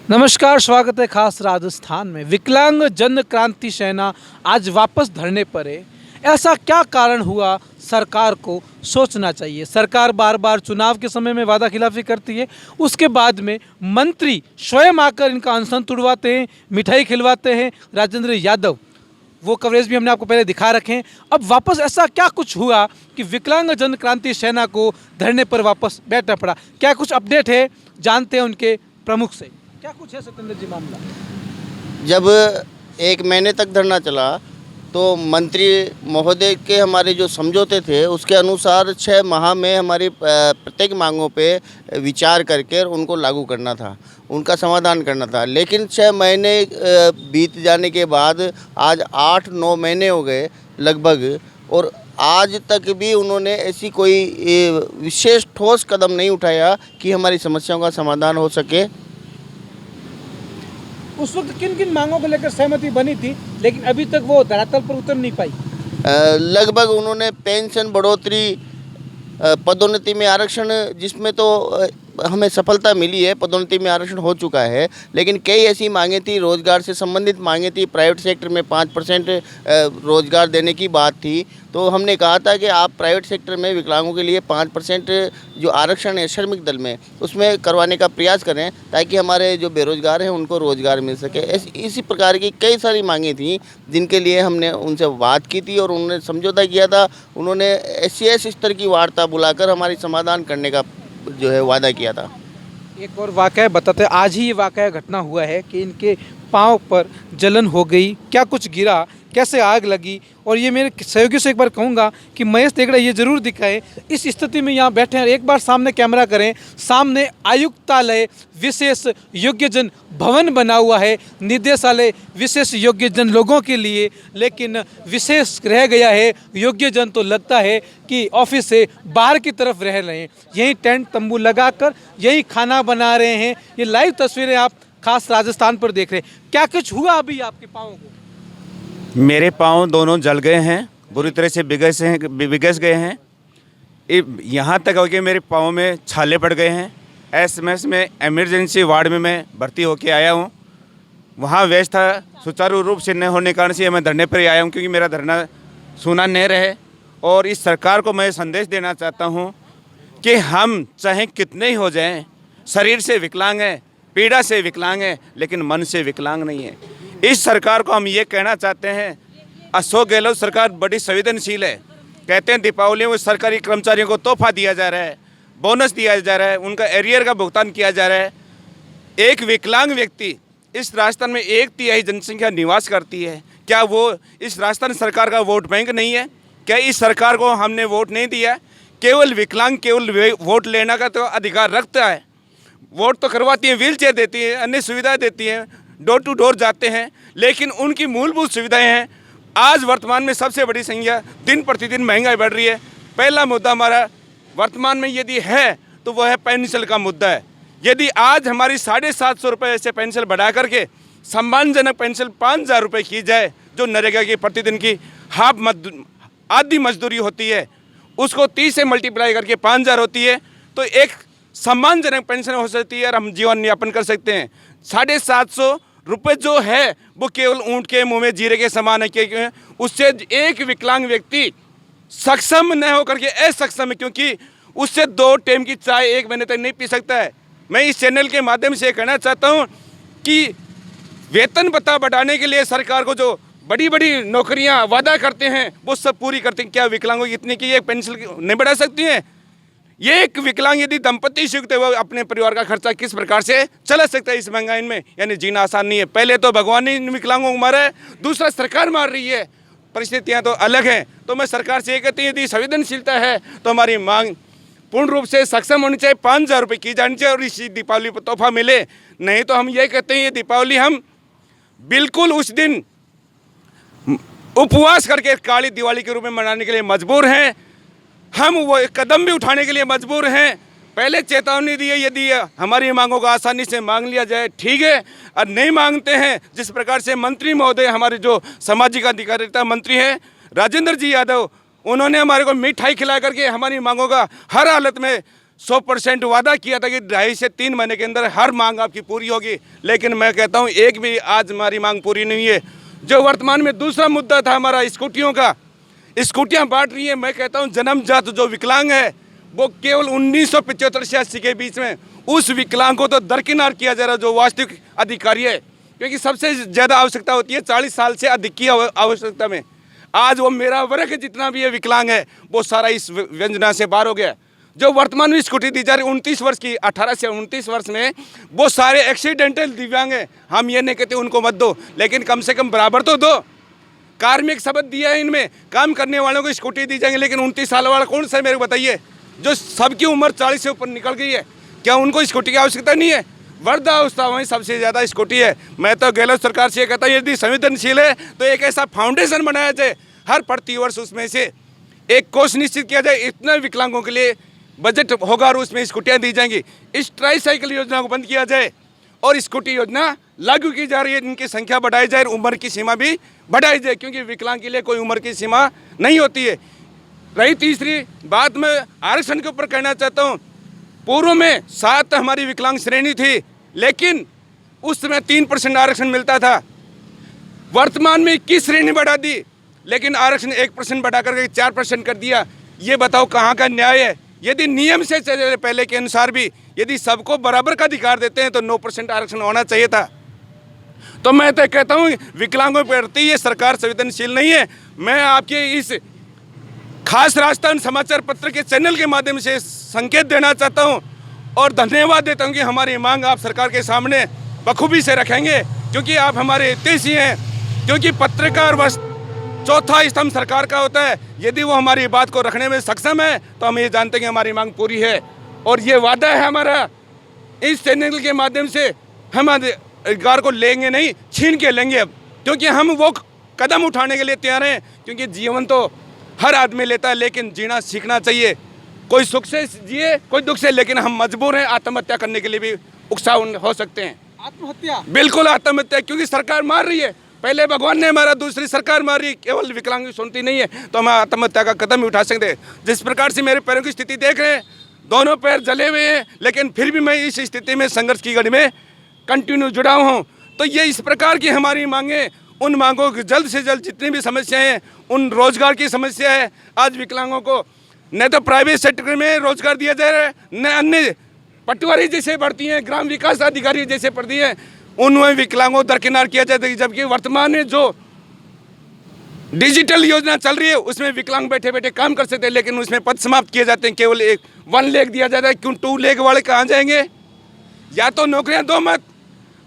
नमस्कार, स्वागत है खास राजस्थान में। विकलांग जन क्रांति सेना आज वापस धरने पर है। ऐसा क्या कारण हुआ, सरकार को सोचना चाहिए। सरकार बार बार चुनाव के समय में वादा खिलाफी करती है, उसके बाद में मंत्री स्वयं आकर इनका अनशन तुड़वाते हैं, मिठाई खिलवाते हैं। राजेंद्र यादव, वो कवरेज भी हमने आपको पहले दिखा रखे हैं। अब वापस ऐसा क्या कुछ हुआ कि विकलांग जन क्रांति सेना को धरने पर वापस बैठना पड़ा। क्या कुछ अपडेट है, जानते हैं उनके प्रमुख से। क्या कुछ है सत्येंद्र जी मामला। जब 1 महीने तक धरना चला तो मंत्री महोदय के हमारे जो समझौते थे उसके अनुसार 6 माह में हमारी प्रत्येक मांगों पे विचार करके उनको लागू करना था, उनका समाधान करना था। लेकिन 6 महीने बीत जाने के बाद आज 8-9 महीने हो गए लगभग, और आज तक भी उन्होंने ऐसी कोई विशेष ठोस कदम नहीं उठाया कि हमारी समस्याओं का समाधान हो सके। उस वक्त किन किन मांगों को लेकर सहमति बनी थी, लेकिन अभी तक वो धरातल पर उतर नहीं पाई। लगभग उन्होंने पेंशन बढ़ोतरी, पदोन्नति में आरक्षण, जिसमें तो हमें सफलता मिली है, पदोन्नति में आरक्षण हो चुका है। लेकिन कई ऐसी मांगें थी, रोजगार से संबंधित मांगें थी। प्राइवेट सेक्टर में 5% रोजगार देने की बात थी, तो हमने कहा था कि आप प्राइवेट सेक्टर में विकलांगों के लिए 5% जो आरक्षण है श्रमिक दल में, उसमें करवाने का प्रयास करें ताकि हमारे जो बेरोजगार हैं उनको रोजगार मिल सके। इसी प्रकार की कई सारी मांगें थी जिनके लिए हमने उनसे बात की थी और उन्होंने समझौता किया था। उन्होंने SCS स्तर की वार्ता बुलाकर हमारी समाधान करने का जो है वादा किया था। एक और वाकया बताते हैं। आज ही ये वाकया घटना हुआ है कि इनके पाँव पर जलन हो गई। क्या कुछ गिरा, कैसे आग लगी। और ये मेरे सहयोगी से एक बार कहूँगा कि महेश देगड़ा ये जरूर दिखाएं इस स्थिति में यहाँ बैठे हैं। एक बार सामने कैमरा करें। सामने आयुक्तालय विशेष योग्यजन भवन बना हुआ है, निदेशालय विशेष योग्यजन लोगों के लिए, लेकिन विशेष रह गया है योग्यजन। तो लगता है कि ऑफिस से बाहर की तरफ रह रहे हैं, यहीं टेंट तंबू लगाकर यहीं खाना बना रहे हैं। ये लाइव तस्वीरें आप खास राजस्थान पर देख रहे हैं। क्या कुछ हुआ अभी आपके पाँव को? मेरे पाँव दोनों जल गए हैं, बुरी तरह से बिगस गए हैं। यहाँ तक हो कि मेरे पाँव में छाले पड़ गए हैं। SMS में इमरजेंसी वार्ड में मैं भर्ती होके आया हूँ। वहाँ व्यवस्था सुचारू रूप से न होने के कारण से मैं धरने पर आया हूँ, क्योंकि मेरा धरना सुना नहीं रहे। और इस सरकार को मैं संदेश देना चाहता हूँ कि हम चाहे कितने ही हो जाएं, शरीर से विकलांग हैं, पीड़ा से विकलांग हैं, लेकिन मन से विकलांग नहीं है। इस सरकार को हम ये कहना चाहते हैं, अशोक गहलोत सरकार बड़ी संवेदनशील है। कहते हैं दीपावली में सरकारी कर्मचारियों को तोहफा दिया जा रहा है, बोनस दिया जा रहा है, उनका एरियर का भुगतान किया जा रहा है। एक विकलांग व्यक्ति इस राजस्थान में 1/3 जनसंख्या निवास करती है। क्या वो इस राजस्थान सरकार का वोट बैंक नहीं है? क्या इस सरकार को हमने वोट नहीं दिया? केवल विकलांग केवल वोट लेने का तो अधिकार रखता है। वोट तो करवाती है, व्हील चेयर देती है, अन्य सुविधाएं देती हैं, डोर टू डोर जाते हैं, लेकिन उनकी मूलभूत सुविधाएं हैं। आज वर्तमान में सबसे बड़ी संख्या, दिन प्रतिदिन महंगाई बढ़ रही है। पहला मुद्दा हमारा वर्तमान में यदि है तो वह है पेंशन का मुद्दा है। यदि आज हमारी 750 रुपये से पेंशन बढ़ा करके सम्मानजनक पेंशन 5000 रुपये की जाए, जो नरेगा की प्रतिदिन की आधी मजदूरी होती है, उसको 30 से मल्टीप्लाई करके 5000 होती है, तो एक सम्मानजनक पेंशन हो सकती है और हम जीवन यापन कर सकते हैं। 750 रुपये जो है वो केवल ऊँट के मुंह में जीरे के समान है, क्योंकि उससे एक विकलांग व्यक्ति सक्षम न होकर के असक्षम है, क्योंकि उससे 2 टाइम की चाय 1 महीने तक नहीं पी सकता है। मैं इस चैनल के माध्यम से कहना चाहता हूँ कि वेतन भत्ता बढ़ाने के लिए सरकार को जो बड़ी बड़ी नौकरियाँ वादा करते हैं वो सब पूरी करते हैं। क्या विकलांगों की इतनी की एक पेंशन नहीं बढ़ा सकती हैं? ये एक विकलांग यदि दंपति सुखते हुए अपने परिवार का खर्चा किस प्रकार से चला सकता है इस महंगाई में? यानी जीना आसान नहीं है। पहले तो भगवान ने विकलांगों को मारा है, दूसरा सरकार मार रही है। परिस्थितियां तो अलग हैं। तो मैं सरकार से ये कहती हूँ, यदि संवेदनशीलता है तो हमारी मांग पूर्ण रूप से सक्षम होनी चाहिए। 5000 रुपये की जानी चाहिए और इसी दीपावली पर तोहफा मिले। नहीं तो हम ये कहते हैं, ये दीपावली हम बिल्कुल उस दिन उपवास करके काली दिवाली के रूप में मनाने के लिए मजबूर हैं। हम वो कदम भी उठाने के लिए मजबूर हैं। पहले चेतावनी दी है, यदि हमारी मांगों को आसानी से मांग लिया जाए ठीक है, और नहीं मांगते हैं, जिस प्रकार से मंत्री महोदय, हमारे जो सामाजिक अधिकारिता मंत्री हैं राजेंद्र जी यादव, उन्होंने हमारे को मिठाई खिला करके हमारी मांगों का हर हालत में 100% वादा किया था कि 2.5 से 3 महीने के अंदर हर मांग आपकी पूरी होगी, लेकिन मैं कहता हूँ एक भी आज हमारी मांग पूरी नहीं है। जो वर्तमान में दूसरा मुद्दा था हमारा स्कूटियों का, स्कूटियाँ बांट रही है। मैं कहता हूँ जन्मजात जो विकलांग है वो केवल 1975 से 80 के बीच में उस विकलांग को तो दरकिनार किया जा रहा है जो वास्तविक अधिकारी है, क्योंकि सबसे ज़्यादा आवश्यकता होती है 40 साल से अधिक की आवश्यकता में। आज वो मेरा वर्ग जितना भी है विकलांग है वो सारा इस योजना से बाहर हो गया। जो वर्तमान में स्कूटी दी जा रही 29 वर्ष की, 18 से 29 वर्ष में वो सारे एक्सीडेंटल दिव्यांग हैं। हम ये नहीं कहते उनको मत दो, लेकिन कम से कम बराबर तो दो। कार्मिक शब्द दिया है इनमें, काम करने वालों को स्कूटी दी जाएंगे, लेकिन 29 साल वाला कौन सा है मेरे को बताइए? जो सबकी उम्र 40 से ऊपर निकल गई है, क्या उनको स्कूटी की आवश्यकता नहीं है? वृद्धावस्था वहीं सबसे ज़्यादा स्कूटी है। मैं तो गहलोत सरकार से ये कहता हूँ यदि संवेदनशील है तो एक ऐसा फाउंडेशन बनाया जाए, हर प्रतिवर्ष उसमें से एक कोष निश्चित किया जाए, इतने विकलांगों के लिए बजट होगा और उसमें स्कूटियाँ दी जाएंगी। इस ट्राईसाइकिल योजना को बंद किया जाए और स्कूटी योजना लागू की जा रही है, इनकी संख्या बढ़ाई जाए, उम्र की सीमा भी बढ़ाई जाए, क्योंकि विकलांग के लिए कोई उम्र की सीमा नहीं होती है। रही तीसरी बात, मैं आरक्षण के ऊपर कहना चाहता हूँ। पूर्व में 7 हमारी विकलांग श्रेणी थी, लेकिन उस समय 3% आरक्षण मिलता था। वर्तमान में 21 श्रेणी बढ़ा दी, लेकिन आरक्षण 1% बढ़ा करके 4% कर दिया। ये बताओ कहाँ का न्याय है? यदि नियम से चले पहले के अनुसार भी यदि सबको बराबर का अधिकार देते हैं तो 9% आरक्षण होना चाहिए था। तो मैं तो कहता हूँ विकलांगों के प्रति ये सरकार संवेदनशील नहीं है। मैं आपके इस खास राजस्थान समाचार पत्र के चैनल के माध्यम से संकेत देना चाहता हूं और धन्यवाद देता हूं कि हमारी मांग आप सरकार के सामने बखूबी से रखेंगे, क्योंकि आप हमारे हितैषी हैं। क्योंकि पत्रकार बस चौथा स्तंभ सरकार का होता है। यदि वो हमारी बात को रखने में सक्षम है तो हम ये जानते हैं कि हमारी मांग पूरी है, और ये वादा है हमारा इस चैनल के माध्यम से। हम अधिकार को लेंगे नहीं, छीन के लेंगे अब, क्योंकि हम वो कदम उठाने के लिए तैयार हैं। क्योंकि जीवन तो हर आदमी लेता है, लेकिन जीना सीखना चाहिए। कोई सुख से जिए, कोई दुख से, लेकिन हम मजबूर हैं आत्महत्या करने के लिए भी उकसाव हो सकते हैं। आत्महत्या? बिल्कुल आत्महत्या, क्योंकि सरकार मार रही है। पहले भगवान ने मारा, दूसरी सरकार मार रही है, केवल विकलांग सुनती नहीं है, तो हम आत्महत्या का कदम भी उठा सकते हैं। जिस प्रकार से मेरे पैरों की स्थिति देख रहे हैं, दोनों पैर जले हुए हैं, लेकिन फिर भी मैं इस स्थिति में संघर्ष की घड़ी में कंटिन्यू जुड़ा हूँ। तो ये इस प्रकार की हमारी मांगें, उन मांगों की जल्द से जल्द जितनी भी समस्याएं हैं, उन रोजगार की समस्या है। आज विकलांगों को न तो प्राइवेट सेक्टर में रोजगार दिया जा रहा है, न अन्य पटवारी जैसे भर्ती हैं, ग्राम विकास अधिकारी जैसे भर्ती हैं, उनमें विकलांगों दरकिनार किया जाता है। जबकि वर्तमान में जो डिजिटल योजना चल रही है उसमें विकलांग बैठे बैठे काम कर सकते हैं, लेकिन उसमें पद समाप्त किए जाते हैं। केवल 1 लेग दिया जाता है। क्यों 2 लेग वाले कहाँ जाएंगे? या तो नौकरियाँ दो मत।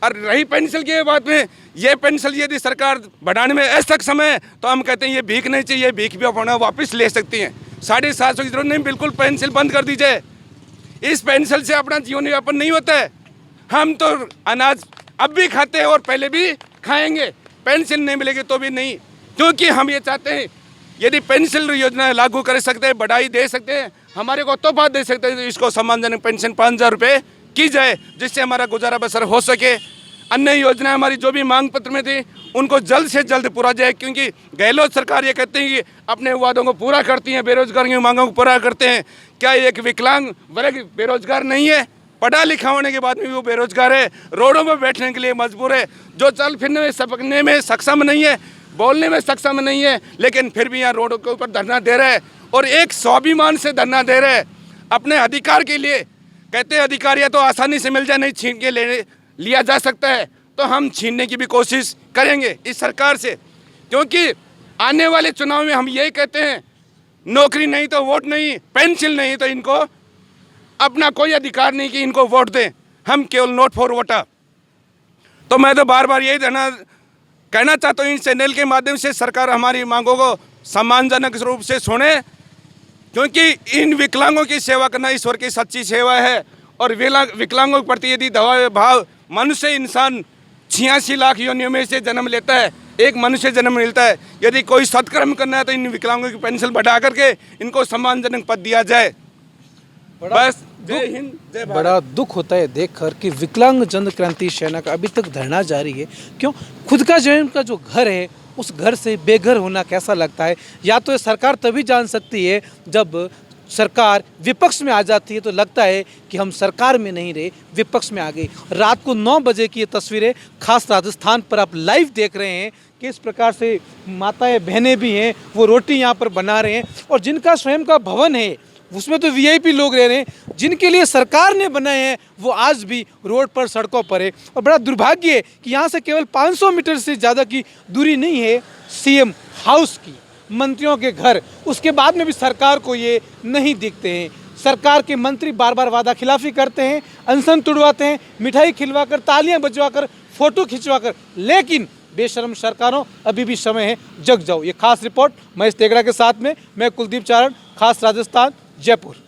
और रही पेंशन की बात में, ये पेंशन यदि सरकार बढ़ाने में असक्षम है तो हम कहते हैं ये भीख नहीं चाहिए, भीख भी अपना वापस ले सकती हैं। 750 की जरूरत नहीं, बिल्कुल पेंशन बंद कर दीजिए। इस पेंशन से अपना जीवन यापन नहीं होता है। हम तो अनाज अब भी खाते हैं और पहले भी खाएंगे, पेंशन नहीं मिलेगी तो भी नहीं। क्योंकि हम ये चाहते हैं यदि पेंशन योजना लागू कर सकते हैं, बढ़ाई दे सकते हैं, हमारे को तोहफा दे सकते हैं, तो इसको सम्मानजनक पेंशन 5000 रुपये की जाए, जिससे हमारा गुजारा बसर हो सके। अन्य योजना हमारी जो भी मांग पत्र में थी उनको जल्द से जल्द पूरा जाए, क्योंकि गहलोत सरकार ये कहते हैं कि अपने वादों को पूरा करती है, बेरोजगार की मांगों को पूरा करते हैं। क्या एक विकलांग वर्ग बेरोजगार नहीं है? पढ़ा लिखा होने के बाद भी वो बेरोजगार है, रोडों पर बैठने के लिए मजबूर है, जो चल फिरने में सपकने में सक्षम नहीं है, बोलने में सक्षम नहीं है, लेकिन फिर भी यहाँ रोडों के ऊपर धरना दे रहा है और एक स्वाभिमान से धरना दे रहा है अपने अधिकार के लिए। कहते हैं अधिकारियाँ तो आसानी से मिल जाए, नहीं छीन के लिया जा सकता है, तो हम छीनने की भी कोशिश करेंगे इस सरकार से। क्योंकि आने वाले चुनाव में हम यही कहते हैं, नौकरी नहीं तो वोट नहीं, पेंशन नहीं तो इनको अपना कोई अधिकार नहीं कि इनको वोट दें, हम केवल नोट फॉर वोटर। तो मैं तो बार बार यही कहना चाहता हूँ इस चैनल के माध्यम से, सरकार हमारी मांगों को सम्मानजनक रूप से सुने, क्योंकि इन विकलांगों की सेवा करना ईश्वर की सच्ची सेवा है। और विकलांगों के प्रति यदि दवा भाव, मनुष्य इंसान 86 लाख योनियों में से जन्म लेता है, एक मनुष्य जन्म मिलता है। यदि कोई सत्कर्म करना है तो इन विकलांगों की पेंशन बढ़ा करके इनको सम्मानजनक पद दिया जाए। बस जय हिंद, जय भारत। बड़ा दुख होता है देखकर कि विकलांग जन क्रांति सेना का अभी तक धरना जारी है। क्यों? खुद का जो उनका जो घर है उस घर से बेघर होना कैसा लगता है, या तो ये सरकार तभी जान सकती है जब सरकार विपक्ष में आ जाती है तो लगता है कि हम सरकार में नहीं रहे, विपक्ष में आ गए। रात को 9 बजे की ये तस्वीरें खास राजस्थान पर आप लाइव देख रहे हैं कि इस प्रकार से माताएं बहनें भी हैं, वो रोटी यहाँ पर बना रहे हैं और जिनका स्वयं का भवन है उसमें तो वीआईपी लोग रह रहे हैं, जिनके लिए सरकार ने बनाए हैं वो आज भी रोड पर सड़कों पर है। और बड़ा दुर्भाग्य है कि यहाँ से केवल 500 मीटर से ज़्यादा की दूरी नहीं है सीएम हाउस की, मंत्रियों के घर, उसके बाद में भी सरकार को ये नहीं दिखते हैं। सरकार के मंत्री बार बार वादा खिलाफी करते हैं, अनशन तुड़वाते हैं, मिठाई खिलवाकर, तालियां बजवाकर, फोटो खिंचवाकर, लेकिन बेशर्म सरकारों अभी भी समय है, जग जाओ। ये खास रिपोर्ट महेश तेगड़ा के साथ में मैं कुलदीप चारण, खास राजस्थान, जयपुर।